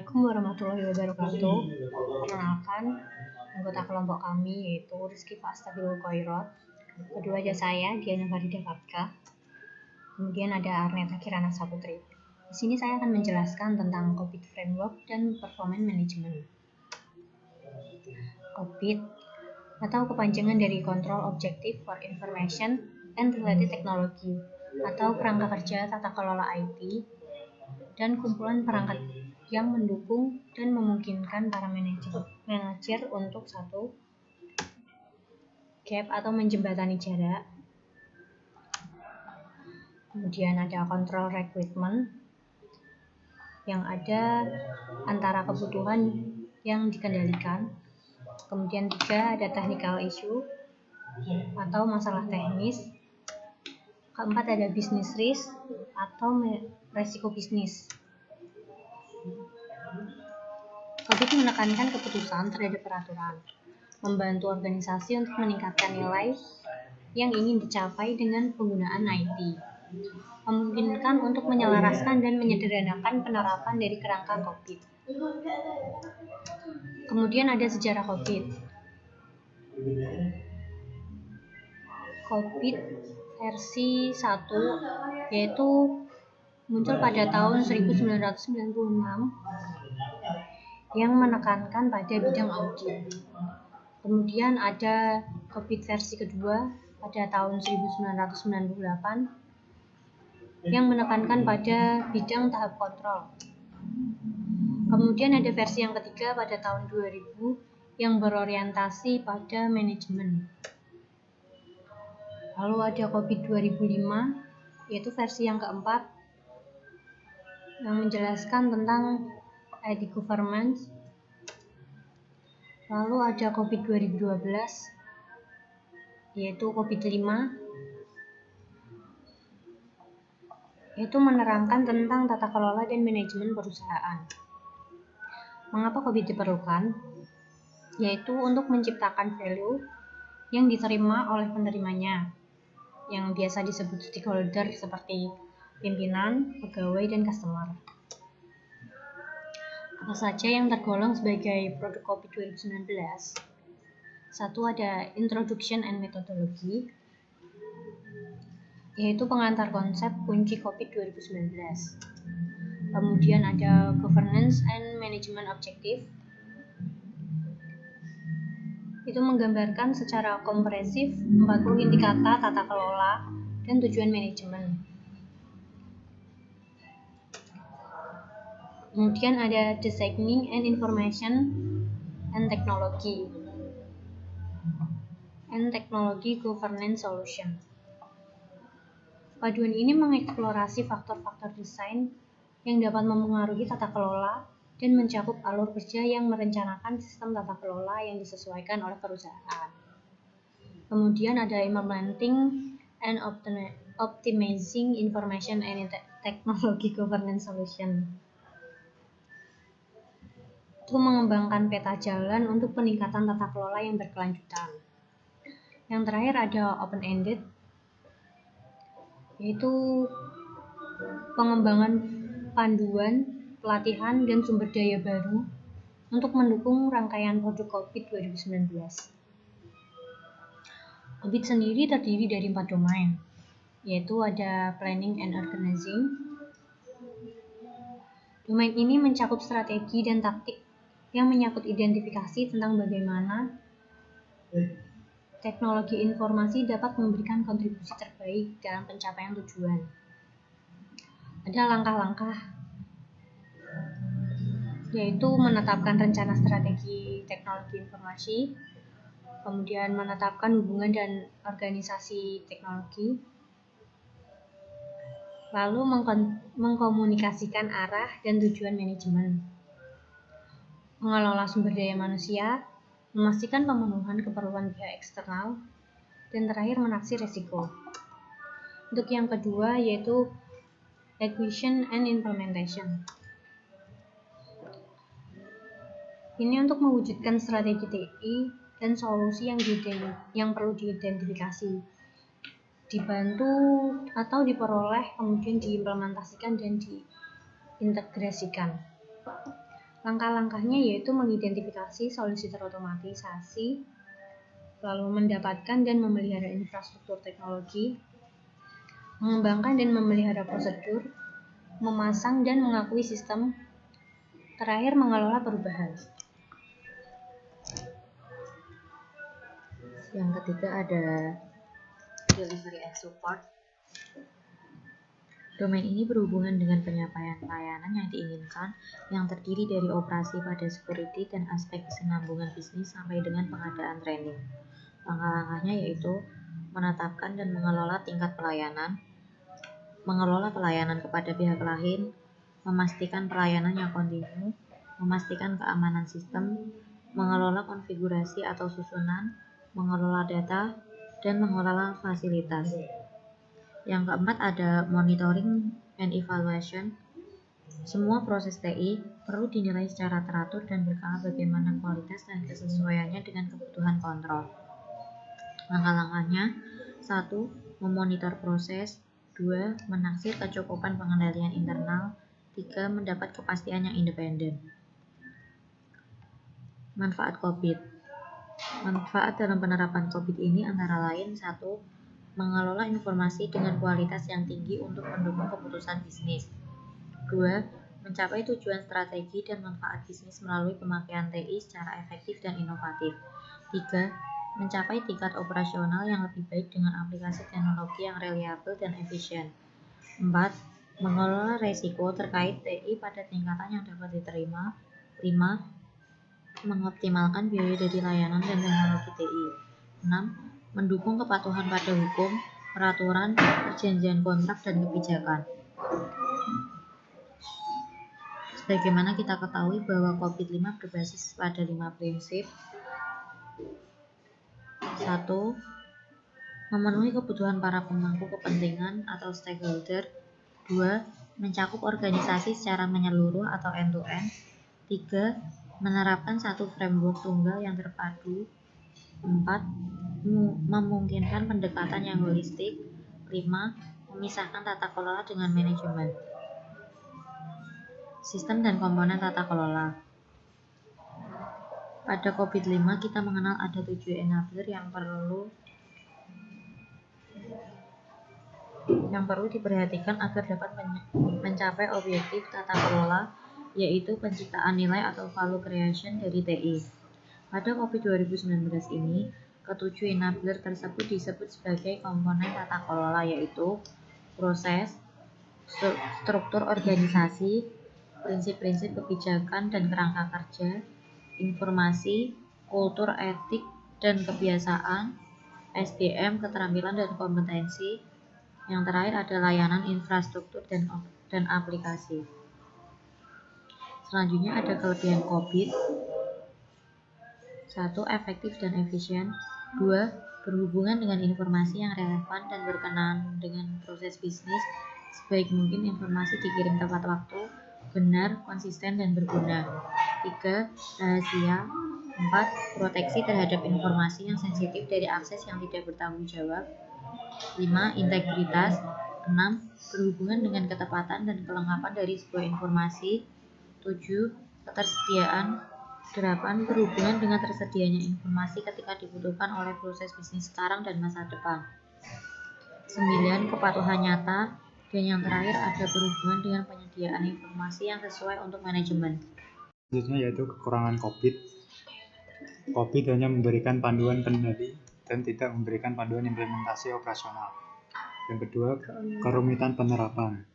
Assalamualaikum warahmatullahi wabarakatuh. Perkenalkan, anggota kelompok kami yaitu Rizky Fastabilul Khairat. Kedua ada saya, Diana Farida Kapka. Kemudian ada Arneta Kirana Saputri. Di sini saya akan menjelaskan tentang COVID Framework dan Performance Management. COVID atau kepanjangan dari Control Objective for Information and Related Technology atau kerangka kerja tata kelola IT dan kumpulan perangkat yang mendukung dan memungkinkan para manajer untuk satu gap atau menjembatani jarak. Kemudian ada control requirement yang ada antara kebutuhan yang dikendalikan. Kemudian 3 ada technical issue atau masalah teknis. Keempat ada business risk atau resiko bisnis. COVID menekankan keputusan terhadap peraturan, membantu organisasi untuk meningkatkan nilai yang ingin dicapai dengan penggunaan IT, memungkinkan untuk menyelaraskan dan menyederhanakan penerapan dari kerangka COVID. Kemudian ada sejarah COVID. COVID versi 1 yaitu muncul pada tahun 1996 yang menekankan pada bidang audit. Kemudian ada COVID versi kedua pada tahun 1998 yang menekankan pada bidang tahap kontrol. Kemudian ada versi yang ketiga pada tahun 2000 yang berorientasi pada manajemen. Lalu ada COVID 2005 yaitu versi yang keempat yang menjelaskan tentang IT governance. Lalu ada COVID 2012 yaitu COVID 5 yaitu menerangkan tentang tata kelola dan manajemen perusahaan. Mengapa COVID diperlukan? Yaitu untuk menciptakan value yang diterima oleh penerimanya, yang biasa disebut stakeholder seperti pimpinan, pegawai, dan customer. Apa saja yang tergolong sebagai produk COVID 2019? Satu ada Introduction and Methodology, yaitu pengantar konsep kunci COVID 2019. Kemudian ada Governance and Management Objective, itu menggambarkan secara komprehensif 40 inti kata tata kelola dan tujuan manajemen. Kemudian ada Designing and Information and Technology Governance Solution. Paduan ini mengeksplorasi faktor-faktor desain yang dapat mempengaruhi tata kelola dan mencakup alur kerja yang merencanakan sistem tata kelola yang disesuaikan oleh perusahaan. Kemudian ada Implementing and Optimizing Information and Technology Governance Solution. Itu mengembangkan peta jalan untuk peningkatan tata kelola yang berkelanjutan. Yang terakhir ada open-ended, yaitu pengembangan panduan, pelatihan, dan sumber daya baru untuk mendukung rangkaian produk COVID 2019. COVID sendiri terdiri dari 4 domain, yaitu ada planning and organizing. Domain ini mencakup strategi dan taktik yang menyangkut identifikasi tentang bagaimana teknologi informasi dapat memberikan kontribusi terbaik dalam pencapaian tujuan. Ada langkah-langkah, yaitu menetapkan rencana strategi teknologi informasi, kemudian menetapkan hubungan dan organisasi teknologi, lalu mengkomunikasikan arah dan tujuan manajemen, mengelola sumber daya manusia, memastikan pemenuhan keperluan pihak eksternal, dan terakhir menaksir risiko. Untuk yang kedua yaitu Execution and Implementation. Ini untuk mewujudkan strategi TI dan solusi yang perlu diidentifikasi, dibantu atau diperoleh, kemudian diimplementasikan dan diintegrasikan. Langkah-langkahnya yaitu mengidentifikasi solusi terotomatisasi, lalu mendapatkan dan memelihara infrastruktur teknologi, mengembangkan dan memelihara prosedur, memasang dan mengakui sistem, terakhir mengelola perubahan. Yang ketiga ada delivery and support. Domain ini berhubungan dengan penyampaian pelayanan yang diinginkan, yang terdiri dari operasi pada security dan aspek kesinambungan bisnis sampai dengan pengadaan training. Langkah-langkahnya yaitu menetapkan dan mengelola tingkat pelayanan, mengelola pelayanan kepada pihak lain, memastikan pelayanan yang kontinu, memastikan keamanan sistem, mengelola konfigurasi atau susunan, mengelola data, dan mengelola fasilitas. Yang keempat ada monitoring and evaluation. Semua proses TI perlu dinilai secara teratur dan berkala bagaimana kualitas dan kesesuaiannya dengan kebutuhan kontrol. Langkah-langkahnya: 1. Memonitor proses. 2. Menaksir kecukupan pengendalian internal. 3. Mendapat kepastian yang independen. Manfaat COVID. Manfaat dalam penerapan COVID ini antara lain: 1. Mengelola informasi dengan kualitas yang tinggi untuk mendukung keputusan bisnis. 2. Mencapai tujuan strategi dan manfaat bisnis melalui pemakaian TI secara efektif dan inovatif. 3. Mencapai tingkat operasional yang lebih baik dengan aplikasi teknologi yang reliabel dan efisien. 4. Mengelola resiko terkait TI pada tingkatan yang dapat diterima. 5. Mengoptimalkan biaya dari layanan dan teknologi TI. 6. Mendukung kepatuhan pada hukum, peraturan, perjanjian kontrak, dan kebijakan. Sebagaimana kita ketahui bahwa COVID-5 berbasis pada 5 prinsip. 1. Memenuhi kebutuhan para pemangku kepentingan atau stakeholder. 2. Mencakup organisasi secara menyeluruh atau end-to-end. 3. Menerapkan satu framework tunggal yang terpadu. 4. Memungkinkan pendekatan yang holistik. 5. Memisahkan tata kelola dengan manajemen. Sistem dan komponen tata kelola. Pada COVID-5 kita mengenal ada 7 enabler yang perlu diperhatikan agar dapat mencapai objektif tata kelola, yaitu penciptaan nilai atau value creation dari TI. Pada COVID 2019 ini, ketujuh enabler tersebut disebut sebagai komponen tata kelola, yaitu proses, struktur organisasi, prinsip-prinsip kebijakan dan kerangka kerja, informasi, kultur etik dan kebiasaan, SDM, keterampilan dan kompetensi. Yang terakhir ada layanan, infrastruktur dan aplikasi. Selanjutnya ada kelebihan COVID. 1. Efektif dan efisien. 2. Berhubungan dengan informasi yang relevan dan berkenaan dengan proses bisnis. Sebaik mungkin informasi dikirim tepat waktu, benar, konsisten, dan berguna. 3. Rahasia. 4. Proteksi terhadap informasi yang sensitif dari akses yang tidak bertanggung jawab. 5. Integritas. 6. Berhubungan dengan ketepatan dan kelengkapan dari sebuah informasi. 7. Ketersediaan. 8. Berhubungan dengan tersedianya informasi ketika dibutuhkan oleh proses bisnis sekarang dan masa depan. 9. Kepatuhan nyata. Dan yang terakhir ada berhubungan dengan penyediaan informasi yang sesuai untuk manajemen. Selanjutnya yaitu kekurangan COVID. COVID hanya memberikan panduan kendali dan tidak memberikan panduan implementasi operasional. Yang kedua, kerumitan penerapan.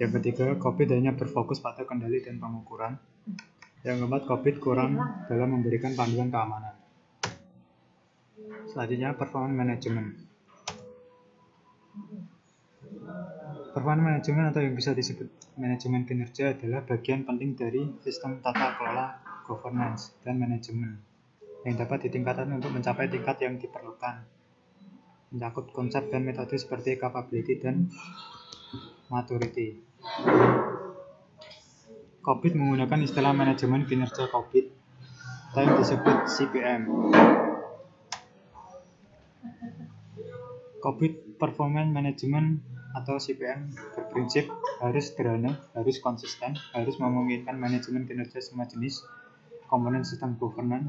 Yang ketiga, COVID hanya berfokus pada kendali dan pengukuran. Yang keempat, COVID kurang dalam memberikan panduan keamanan. Selanjutnya, performance management. Performance management atau yang bisa disebut manajemen kinerja adalah bagian penting dari sistem tata kelola governance dan manajemen yang dapat ditingkatkan untuk mencapai tingkat yang diperlukan. Mencakup konsep dan metode seperti capability dan maturity. COVID menggunakan istilah manajemen kinerja COVID atau yang disebut CPM. COVID Performance Management atau CPM berprinsip harus sederhana, harus konsisten, harus memungkinkan manajemen kinerja semua jenis komponen sistem governance,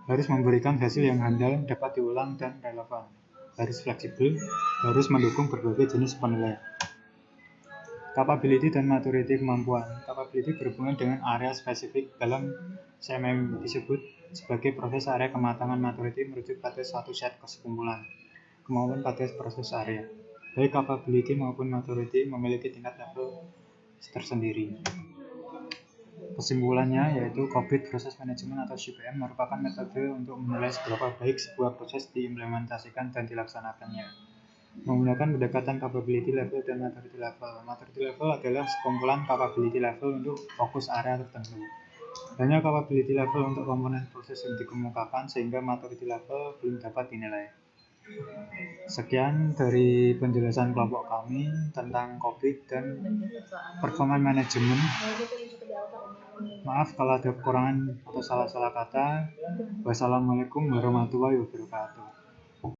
harus memberikan hasil yang handal, dapat diulang dan relevan, harus fleksibel, harus mendukung berbagai jenis penilaian. Capability dan maturity kemampuan. Capability berhubungan dengan area spesifik dalam CMM disebut sebagai proses area kematangan. Maturity merujuk pada suatu set kesimpulan kemampuan pada proses area. Baik capability maupun maturity memiliki tingkat level tersendiri. Kesimpulannya yaitu COVID Process Management atau CPM merupakan metode untuk menilai seberapa baik sebuah proses diimplementasikan dan dilaksanakannya. Menggunakan pendekatan capability level dan maturity level. Maturity level adalah sekumpulan capability level untuk fokus area tertentu. Hanya capability level untuk komponen proses yang dikemukakan sehingga maturity level belum dapat dinilai. Sekian dari penjelasan kelompok kami tentang COVID dan performance management. Maaf kalau ada kekurangan atau salah-salah kata. Wassalamualaikum warahmatullahi wabarakatuh.